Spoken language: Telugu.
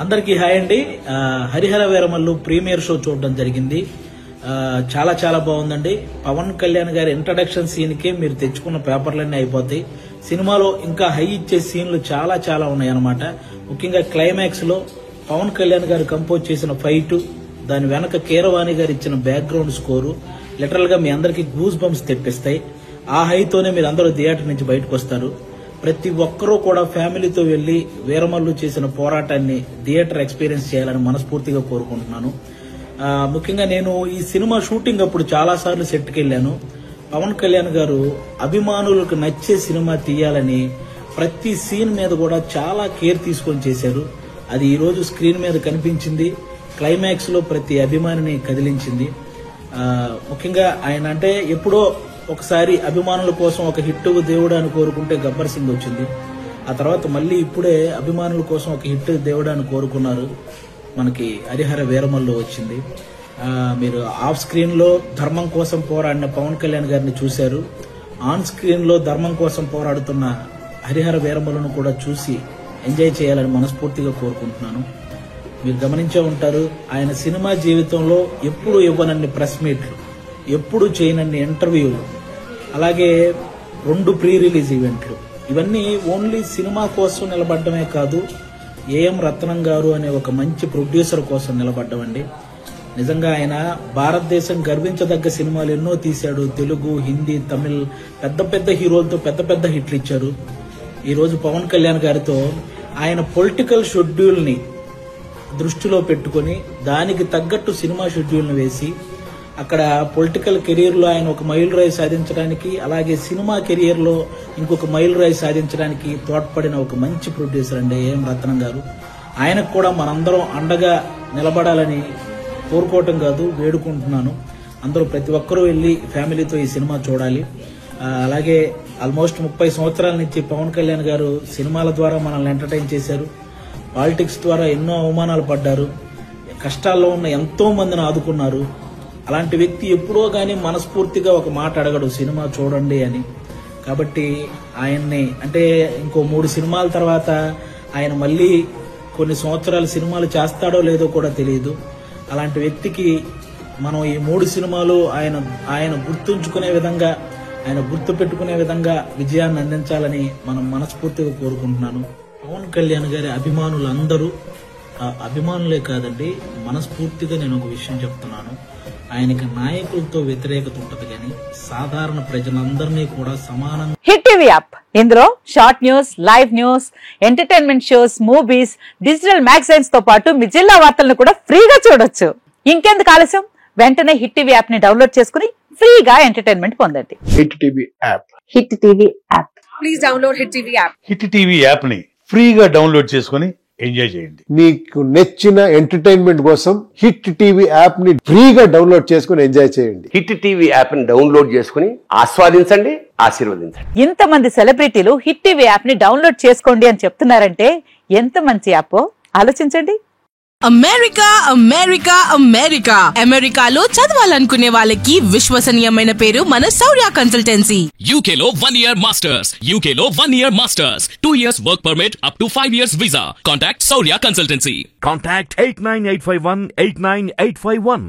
అందరికీ హాయ్ అండి. హరిహర వీరమల్లు ప్రీమియర్ షో చూడడం జరిగింది. చాలా చాలా బాగుందండి. పవన్ కళ్యాణ్ గారి ఇంట్రడక్షన్ సీన్ కే మీరు తెచ్చుకున్న పేపర్లన్నీ అయిపోతాయి. సినిమాలో ఇంకా హై ఇచ్చే సీన్లు చాలా చాలా ఉన్నాయన్నమాట. ముఖ్యంగా క్లైమాక్స్ లో పవన్ కళ్యాణ్ గారు కంపోజ్ చేసిన ఫైట్, దాని వెనక కీరవాణి గారు ఇచ్చిన బ్యాక్గ్రౌండ్ స్కోరు లిటరల్ గా మీ అందరికి గూస్ బంప్స్ తెప్పిస్తాయి. ఆ హైతోనే మీరు అందరూ థియేటర్ నుంచి బయటకు వస్తారు. ప్రతి ఒక్కరూ కూడా ఫ్యామిలీతో వెళ్లి వీరమల్లు చేసిన పోరాటాన్ని థియేటర్ ఎక్స్పీరియన్స్ చేయాలని మనస్ఫూర్తిగా కోరుకుంటున్నాను. ముఖ్యంగా నేను ఈ సినిమా షూటింగ్ అప్పుడు చాలా సార్లు సెట్కి వెళ్లాను. పవన్ కళ్యాణ్ గారు అభిమానులకు నచ్చే సినిమా తీయాలని ప్రతి సీన్ మీద కూడా చాలా కేర్ తీసుకొని చేశారు. అది ఈ రోజు స్క్రీన్ మీద కనిపించింది. క్లైమాక్స్ లో ప్రతి అభిమానిని కదిలించింది. ముఖ్యంగా ఆయన అంటే ఎప్పుడో ఒకసారి అభిమానుల కోసం ఒక హిట్ దేవుడు అని కోరుకుంటే గబ్బర్ సింగ్ వచ్చింది. ఆ తర్వాత మళ్ళీ ఇప్పుడే అభిమానుల కోసం ఒక హిట్ దేవుడు అని కోరుకున్నారు. మనకి హరిహర వీరమల్లు వచ్చింది. మీరు ఆఫ్ స్క్రీన్ లో ధర్మం కోసం పోరాడిన పవన్ కళ్యాణ్ గారిని చూశారు. ఆన్ స్క్రీన్ లో ధర్మం కోసం పోరాడుతున్న హరిహర వీరమల్లును కూడా చూసి ఎంజాయ్ చేయాలని మనస్ఫూర్తిగా కోరుకుంటున్నాను. మీరు గమనించే ఉంటారు, ఆయన సినిమా జీవితంలో ఎప్పుడు ఇవ్వనన్ని ప్రెస్ మీట్లు, ఎప్పుడు చేయనన్ని ఇంటర్వ్యూలు, అలాగే 2 ప్రీ రిలీజ్ ఈవెంట్లు, ఇవన్నీ ఓన్లీ సినిమా కోసం నిలబడ్డమే కాదు, ఏఎం రత్నం గారు అనే ఒక మంచి ప్రొడ్యూసర్ కోసం నిలబడ్డమండి. నిజంగా ఆయన భారతదేశం గర్వించదగ్గ సినిమాలు ఎన్నో తీశాడు. తెలుగు, హిందీ, తమిళ్ పెద్ద పెద్ద హీరోలతో పెద్ద పెద్ద హిట్లు ఇచ్చారు. ఈరోజు పవన్ కళ్యాణ్ గారితో ఆయన పొలిటికల్ షెడ్యూల్ ని దృష్టిలో పెట్టుకుని దానికి తగ్గట్టు సినిమా షెడ్యూల్ ని వేసి అక్కడ పొలిటికల్ కెరీర్ లో ఆయన ఒక మైల్ రాయి సాధించడానికి, అలాగే సినిమా కెరీర్ లో ఇంకొక మైల్ రాయి సాధించడానికి తోడ్పడిన ఒక మంచి ప్రొడ్యూసర్ అండి ఏఎం రత్నం గారు. ఆయనకు కూడా మనందరం అండగా నిలబడాలని కోరుకోవటం కాదు, వేడుకుంటున్నాను. అందరూ ప్రతి ఒక్కరూ వెళ్లి ఫ్యామిలీతో ఈ సినిమా చూడాలి. అలాగే ఆల్మోస్ట్ 30 సంవత్సరాల నుంచి పవన్ కళ్యాణ్ గారు సినిమాల ద్వారా మనల్ని ఎంటర్టైన్ చేశారు. పాలిటిక్స్ ద్వారా ఎన్నో అవమానాలు పడ్డారు. కష్టాల్లో ఉన్న ఎంతో మందిని ఆదుకున్నారు. అలాంటి వ్యక్తి ఎప్పుడో గానీ మనస్ఫూర్తిగా ఒక మాట అడగడు, సినిమా చూడండి అని. కాబట్టి ఆయన్ని అంటే ఇంకో 3 సినిమాల తర్వాత ఆయన మళ్ళీ కొన్ని సంవత్సరాలు సినిమాలు చేస్తాడో లేదో కూడా తెలియదు. అలాంటి వ్యక్తికి మనం ఈ 3 సినిమాలు ఆయన గుర్తుంచుకునే విధంగా, ఆయన గుర్తు పెట్టుకునే విధంగా విజయాన్ని అందించాలని మనం మనస్ఫూర్తిగా కోరుకుంటున్నాను. పవన్ కళ్యాణ్ గారి అభిమానులందరూ అభిమానులే కాదండి, మనస్ఫూర్తిగా నేను ఒక విషయం చెప్తున్నాను. ఆయనకి నాయకులతో వ్యతిరేకత ఉంటది కానీ సాధారణ ప్రజలందరినీ కూడా సమానంగా. హిట్ టీవీ యాప్, ఇందులో short news, live news, entertainment shows, movies, digital magazines తో పాటు మీ జిల్లా వార్తలను కూడా ఫ్రీగా చూడొచ్చు. ఇంకెందుకు ఆలస్యం, వెంటనే హిట్ టీవీ యాప్ ని డౌన్లోడ్ చేసుకుని ఫ్రీగా ఎంటర్టైన్మెంట్ పొందండి. Hit TV app. Hit TV app. Please download hit TV app. Hit TV app ని ఫ్రీగా డౌన్లోడ్ చేసుకుని ఎంజాయ్ చేయండి. మీకు నచ్చిన ఎంటర్టైన్మెంట్ కోసం హిట్ టీవీ యాప్ ని ఫ్రీగా డౌన్లోడ్ చేసుకుని ఎంజాయ్ చేయండి. హిట్ టీవీ యాప్ ని డౌన్లోడ్ చేసుకుని ఆస్వాదించండి, ఆశీర్వదించండి. ఇంతమంది సెలబ్రిటీలు హిట్ టీవీ యాప్ ని డౌన్లోడ్ చేసుకోండి అని చెప్తున్నారంటే ఎంత మంచి యాప్ ఆలోచించండి. అమెరికా అమెరికా అమెరికా అమెరికాలో చదవాలనుకునే వాళ్ళకి విశ్వసనీయమైన పేరు మన శౌర్య కన్సల్టెన్సీ. UK లో 1 year masters. UK లో 1 year masters. 2 years work permit up to 5 years visa. Contact Saurya Consultancy. Contact 89851 89851.